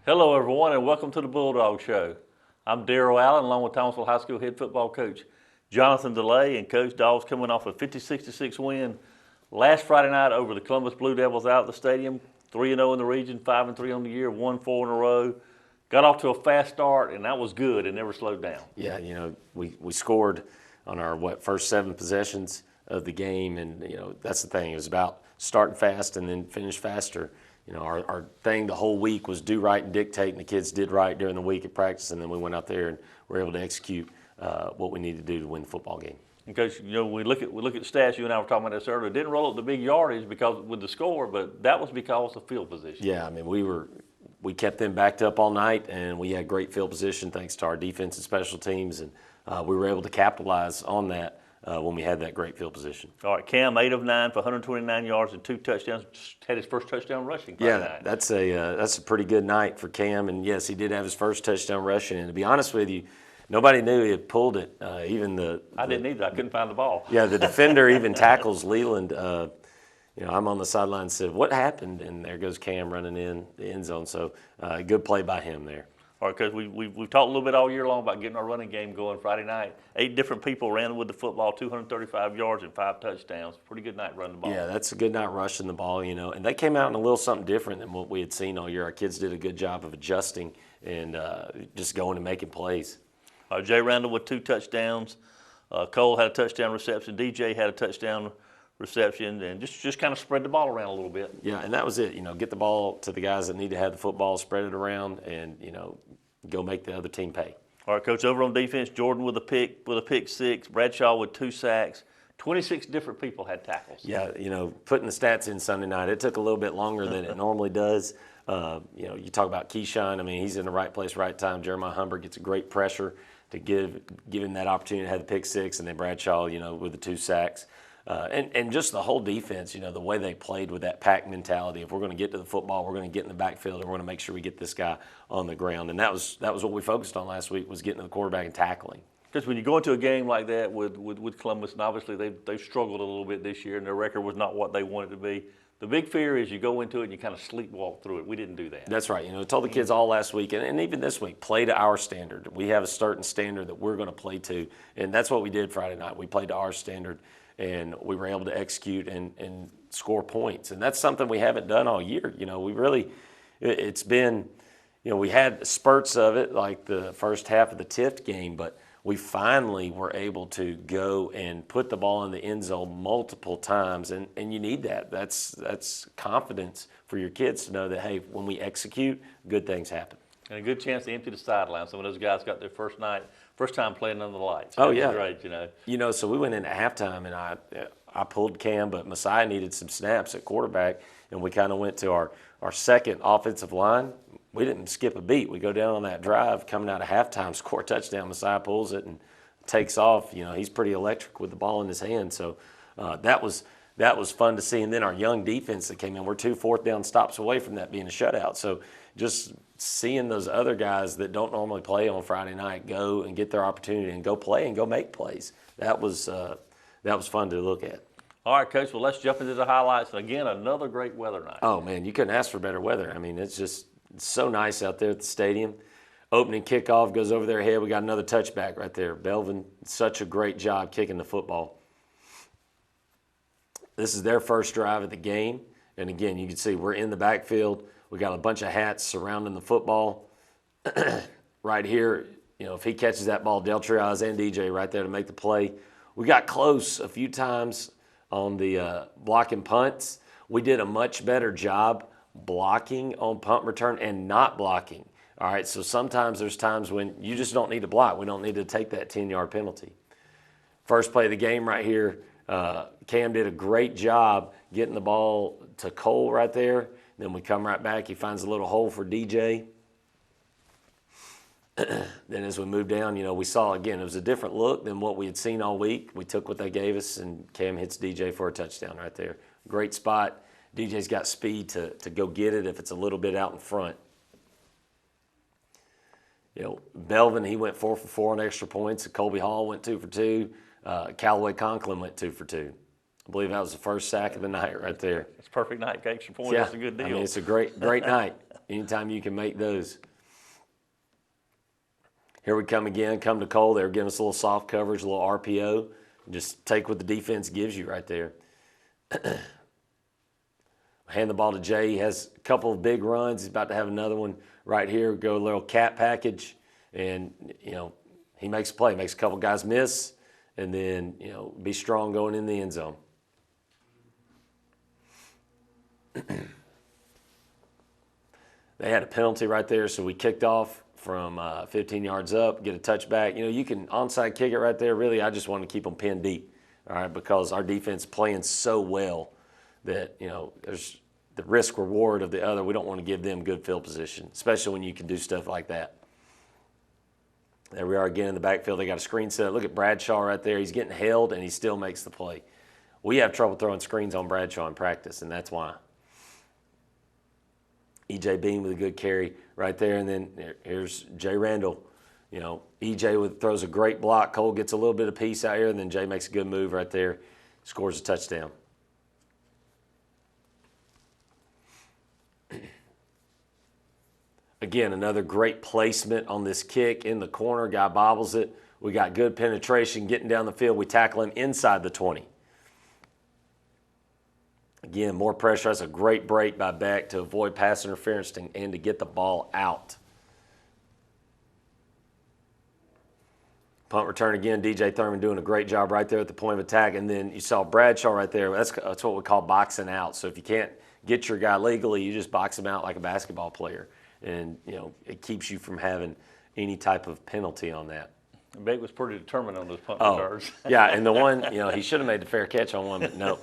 Hello, everyone, and welcome to the Bulldog Show. I'm Darrell Allen, along with Thomasville High School head football coach Jonathan DeLay, and Coach Dawes coming off a 56-6 win last Friday night over the Columbus Blue Devils out at the stadium. 3-0 in the region, 5-3 on the year, won 4 in a row. Got off to a fast start, and that was good and never slowed down. Yeah, we scored on our first 7 possessions of the game, and that's the thing. It was about starting fast and then finish faster. Our thing the whole week was do right and dictate, and the kids did right during the week at practice, and then we went out there and were able to execute what we needed to do to win the football game. And Coach, we look at stats. You and I were talking about this earlier. Didn't roll up the big yardage because with the score, but that was because of field position. Yeah, I mean we kept them backed up all night, and we had great field position thanks to our defense and special teams, and we were able to capitalize on that when we had that great field position. All right, Cam 8 of 9 for 129 yards and 2 touchdowns. Had his first touchdown rushing. Yeah, that's a pretty good night for Cam, and yes, he did have his first touchdown rushing. And to be honest with you, nobody knew he had pulled it. I didn't either. I couldn't find the ball. Yeah, the defender even tackles Leland. I'm on the sideline and said, "What happened?" And there goes Cam running in the end zone. So good play by him there. All right, because we've talked a little bit all year long about getting our running game going Friday night. 8 different people ran with the football, 235 yards and 5 touchdowns. Pretty good night running the ball. Yeah, that's a good night rushing the ball, and they came out in a little something different than what we had seen all year. Our kids did a good job of adjusting and just going and making plays. Jay Randall with 2 touchdowns. Cole had a touchdown reception. DJ had a touchdown reception, and just kind of spread the ball around a little bit. Yeah, and that was it. Get the ball to the guys that need to have the football, spread it around, and go make the other team pay. All right, Coach. Over on defense, Jordan with a pick 6. Bradshaw with 2 sacks. 26 different people had tackles. Yeah, putting the stats in Sunday night, it took a little bit longer than it normally does. You talk about Keyshawn. I mean, he's in the right place, right time. Jeremiah Humber gets a great pressure to give him that opportunity to have the pick 6, and then Bradshaw, with the 2 sacks. And just the whole defense, the way they played with that pack mentality. If we're going to get to the football, we're going to get in the backfield, and we're going to make sure we get this guy on the ground. And that was what we focused on last week, was getting to the quarterback and tackling. Because when you go into a game like that with Columbus, and obviously they've struggled a little bit this year, and their record was not what they wanted to be. The big fear is you go into it and you kind of sleepwalk through it. We didn't do that. That's right. I told the kids all last week, and even this week, play to our standard. We have a certain standard that we're going to play to, and that's what we did Friday night. We played to our standard, and we were able to execute and score points. And that's something we haven't done all year. It's been, we had spurts of it, like the first half of the Tift game, but we finally were able to go and put the ball in the end zone multiple times, and you need that. That's confidence for your kids to know that, hey, when we execute, good things happen. And a good chance to empty the sideline. Some of those guys got their first time playing under the lights. Oh, yeah. Great, So we went into halftime, and I pulled Cam, but Messiah needed some snaps at quarterback, and we kind of went to our second offensive line. We didn't skip a beat. We go down on that drive, coming out of halftime, score a touchdown. Messiah pulls it and takes off. He's pretty electric with the ball in his hand. So that was fun to see. And then our young defense that came in, we're 2 fourth down stops away from that being a shutout. So just seeing those other guys that don't normally play on Friday night go and get their opportunity and go play and go make plays, that was fun to look at. All right, Coach, well, let's jump into the highlights. And again, another great weather night. Oh, man, you couldn't ask for better weather. I mean, it's so nice out there at the stadium. Opening kickoff goes over their head. We got another touchback right there. Belvin, such a great job kicking the football. This is their first drive of the game. And again, you can see we're in the backfield. We got a bunch of hats surrounding the football. Right here, if he catches that ball, Del Triaz and DJ right there to make the play. We got close a few times on the blocking punts. We did a much better job blocking on punt return and not blocking. All right, so sometimes there's times when you just don't need to block. We don't need to take that 10-yard penalty. First play of the game right here, Cam did a great job getting the ball to Cole right there. Then we come right back. He finds a little hole for DJ. Then as we move down, we saw, again, it was a different look than what we had seen all week. We took what they gave us, and Cam hits DJ for a touchdown right there. Great spot. DJ's got speed to go get it if it's a little bit out in front. Belvin, he went 4 for 4 on extra points. Colby Hall went 2 for 2. Callaway Conklin went 2 for 2. I believe that was the first sack of the night right there. It's a perfect night, extra point. Yeah, That's a good deal. I mean, it's a great night. Anytime you can make those. Here we come again. Come to Cole. They're giving us a little soft coverage, a little RPO. Just take what the defense gives you right there. Hand the ball to Jay. He has a couple of big runs. He's about to have another one right here. Go a little cat package. And, he makes a play. Makes a couple guys miss. And then, be strong going in the end zone. They had a penalty right there, so we kicked off from 15 yards up, get a touchback. You can onside kick it right there. Really, I just want to keep them pinned deep, all right, because our defense playing so well that, there's the risk reward of the other. We don't want to give them good field position, especially when you can do stuff like that. There we are again in the backfield. They got a screen set. Look at Bradshaw right there. He's getting held, and he still makes the play. We have trouble throwing screens on Bradshaw in practice, and that's why. E.J. Bean with a good carry right there, and then here's Jay Randall. E.J. throws a great block. Cole gets a little bit of peace out here, and then Jay makes a good move right there, scores a touchdown. Again, another great placement on this kick in the corner. Guy bobbles it. We got good penetration getting down the field. We tackle him inside the 20. Again, more pressure. That's a great break by Beck to avoid pass interference and to get the ball out. Punt return again. DJ Thurman doing a great job right there at the point of attack. And then you saw Bradshaw right there. That's what we call boxing out. So if you can't get your guy legally, you just box him out like a basketball player. And, it keeps you from having any type of penalty on that. Beck was pretty determined on those punt returns. Yeah, and the one, he should have made the fair catch on one, but no,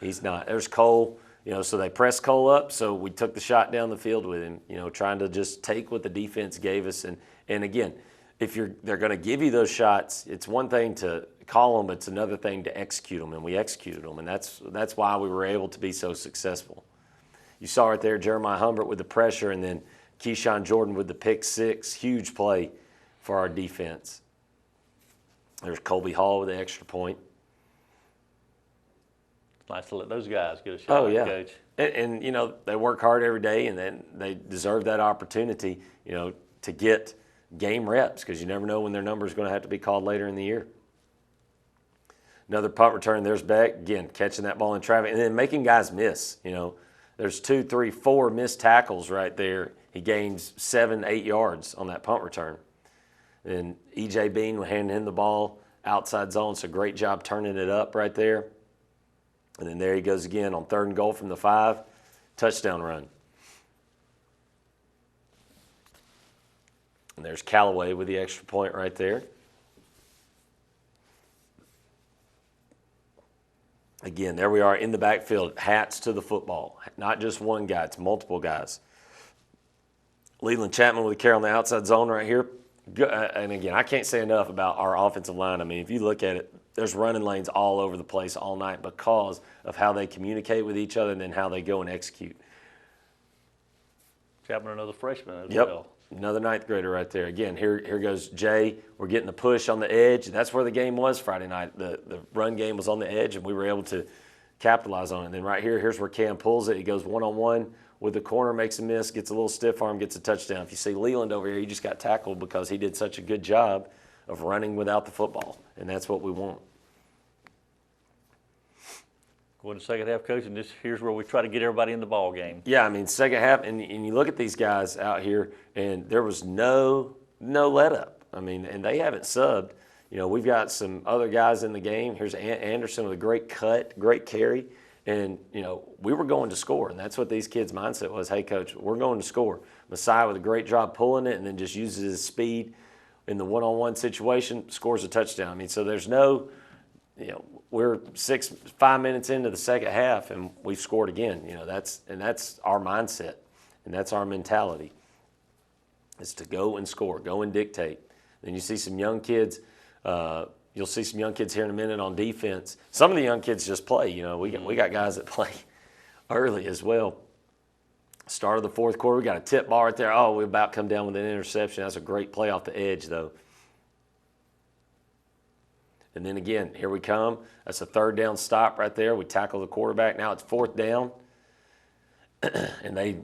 he's not. There's Cole, so they pressed Cole up, so we took the shot down the field with him, trying to just take what the defense gave us. And again, if they're going to give you those shots, it's one thing to call them, but it's another thing to execute them, and we executed them, and that's why we were able to be so successful. You saw right there Jeremiah Humbert with the pressure, and then Keyshawn Jordan with the pick six. Huge play for our defense. There's Colby Hall with the extra point. It's nice to let those guys get a shot, Coach. And they work hard every day, and then they deserve that opportunity, to get game reps, because you never know when their number is going to have to be called later in the year. Another punt return. There's Beck, again, catching that ball in traffic, and then making guys miss, There's 2, 3, 4 missed tackles right there. He gains 7, 8 yards on that punt return. And E.J. Bean will hand him the ball outside zone. So great job turning it up right there. And then there he goes again on 3rd and goal from the 5. Touchdown run. And there's Callaway with the extra point right there. Again, there we are in the backfield, hats to the football. Not just one guy, it's multiple guys. Leland Chapman with a carry on the outside zone right here. And again, I can't say enough about our offensive line. I mean, if you look at it, there's running lanes all over the place all night because of how they communicate with each other and then how they go and execute. Chapman, another freshman as Yep. well. Another 9th grader right there. Again, here goes Jay. We're getting the push on the edge. That's where the game was Friday night. The run game was on the edge, and we were able to capitalize on it. And then right here, here's where Cam pulls it. He goes one-on-one with the corner, makes a miss, gets a little stiff arm, gets a touchdown. If you see Leland over here, he just got tackled because he did such a good job of running without the football, and that's what we want. Going to second half, Coach, and here's where we try to get everybody in the ball game. Yeah, I mean, second half, and you look at these guys out here, and there was no let-up. I mean, and they haven't subbed. We've got some other guys in the game. Here's Anderson with a great cut, great carry. And, we were going to score, and that's what these kids' mindset was. Hey, Coach, we're going to score. Messiah with a great job pulling it and then just uses his speed in the one-on-one situation, scores a touchdown. I mean, so there's no, we're 5 minutes into the second half, and we've scored again. That's our mindset, and that's our mentality, is to go and score, go and dictate. Then you see some young kids. You'll see some young kids here in a minute on defense. Some of the young kids just play. We got guys that play early as well. Start of the 4th quarter, we got a tip ball right there. Oh, we about come down with an interception. That's a great play off the edge, though. And then again, here we come. That's a 3rd down stop right there. We tackle the quarterback. Now it's 4th down. and they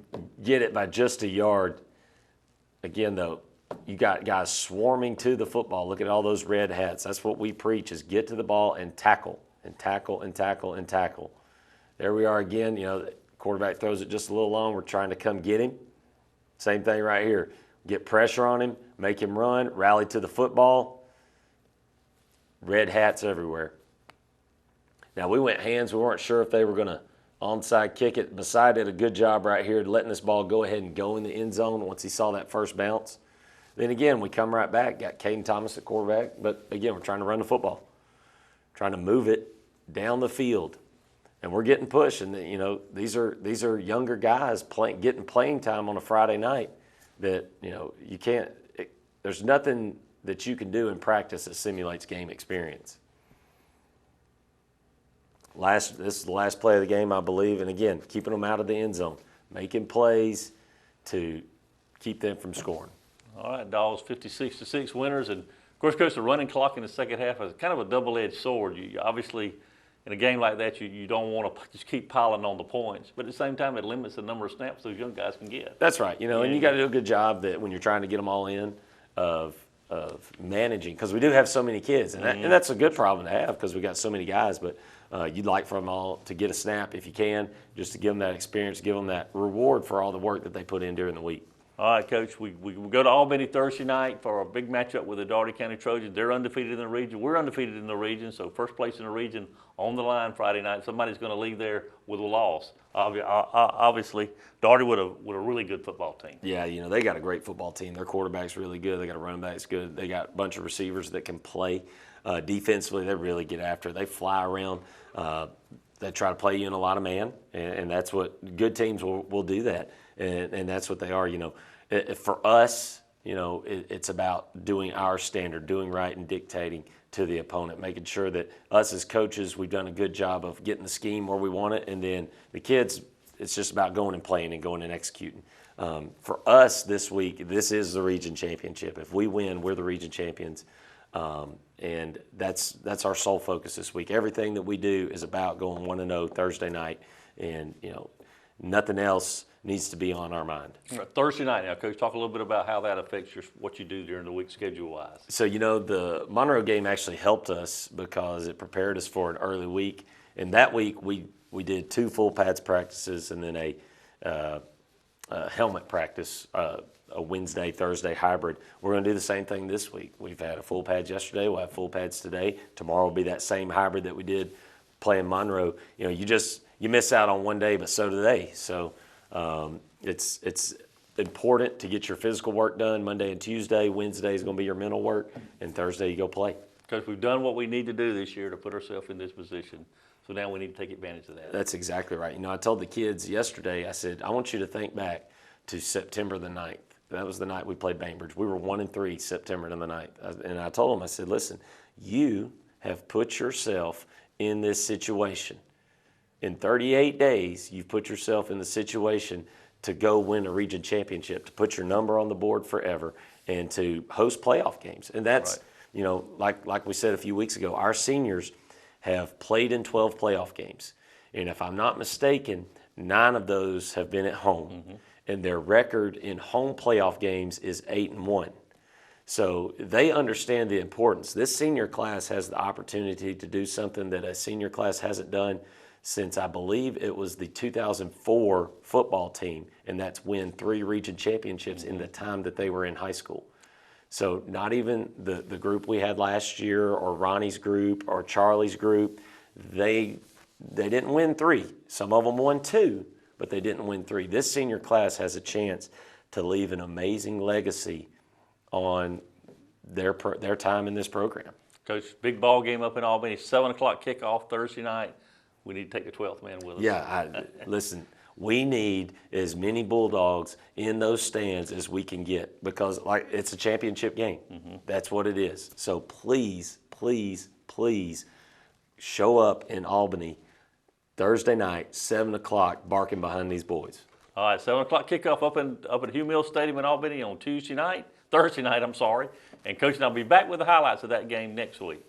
get it by just a yard. Again, though, you got guys swarming to the football. Look at all those red hats. That's what we preach, is get to the ball and tackle, and tackle, and tackle, and tackle. There we are again. The quarterback throws it just a little long. We're trying to come get him. Same thing right here. Get pressure on him, make him run, rally to the football. Red hats everywhere. Now, we went hands. We weren't sure if they were going to onside kick it. Masai did a good job right here letting this ball go ahead and go in the end zone once he saw that first bounce. Then again, we come right back, got Caden Thomas at quarterback. But again, we're trying to run the football, trying to move it down the field. And we're getting pushed. And, these are younger guys getting playing time on a Friday night that, you can't – there's nothing that you can do in practice that simulates game experience. This is the last play of the game, I believe. And, again, keeping them out of the end zone, making plays to keep them from scoring. All right, Dogs 56-6 winners. And, of course, Coach, the running clock in the second half is kind of a double-edged sword. You obviously, in a game like that, you don't want to just keep piling on the points. But at the same time, it limits the number of snaps those young guys can get. That's right. And you got to do a good job that when you're trying to get them all in of managing, because we do have so many kids. And, and that's a good problem to have because we got so many guys. But you'd like for them all to get a snap if you can, just to give them that experience, give them that reward for all the work that they put in during the week. All right, Coach, we go to Albany Thursday night for a big matchup with the Daugherty County Trojans. They're undefeated in the region. We're undefeated in the region, so first place in the region on the line Friday night. Somebody's going to leave there with a loss. Obviously, Daugherty with a really good football team. Yeah, they got a great football team. Their quarterback's really good. They got a running back's good. They got a bunch of receivers that can play. Defensively, they really get after it. They fly around. They try to play you in a lot of man, and that's what good teams will do that. And that's what they are. For us, it's about doing our standard, doing right and dictating to the opponent, making sure that us as coaches, we've done a good job of getting the scheme where we want it. And then the kids, it's just about going and playing and going and executing. For us this week, this is the region championship. If we win, we're the region champions. And that's our sole focus this week. Everything that we do is about going 1-0 Thursday night. And, nothing else needs to be on our mind. Thursday night now, Coach, talk a little bit about how that affects what you do during the week schedule-wise. So, the Monroe game actually helped us because it prepared us for an early week. And that week we did 2 full pads practices and then a helmet practice, a Wednesday, Thursday hybrid. We're going to do the same thing this week. We've had a full pads yesterday. We'll have full pads today. Tomorrow will be that same hybrid that we did playing Monroe. You miss out on one day, but so do they. So it's important to get your physical work done Monday and Tuesday. Wednesday is going to be your mental work, and Thursday you go play. Because we've done what we need to do this year to put ourselves in this position. So now we need to take advantage of that. That's exactly right. I told the kids yesterday, I said, I want you to think back to September the 9th. That was the night we played Bainbridge. We were 1-3 September the 9th. And I told them, I said, listen, you have put yourself in this situation. In 38 days, you've put yourself in the situation to go win a region championship, to put your number on the board forever, and to host playoff games. And that's, right. Like we said a few weeks ago, our seniors have played in 12 playoff games. And if I'm not mistaken, 9 of those have been at home. Mm-hmm. And their record in home playoff games is 8-1. So they understand the importance. This senior class has the opportunity to do something that a senior class hasn't done since I believe it was the 2004 football team, and that's win 3 region championships in the time that they were in high school. So not even the group we had last year or Ronnie's group or Charlie's group, they didn't win 3. Some of them won 2, but they didn't win 3. This senior class has a chance to leave an amazing legacy on their time in this program. Coach, big ball game up in Albany, 7 o'clock kickoff Thursday night. We need to take the 12th man with us. Yeah, listen, we need as many Bulldogs in those stands as we can get because it's a championship game. Mm-hmm. That's what it is. So please, please, please show up in Albany Thursday night, 7 o'clock, barking behind these boys. All right, 7 o'clock kickoff up at Hugh Mills Stadium in Albany on Thursday night, and Coach and I'll be back with the highlights of that game next week.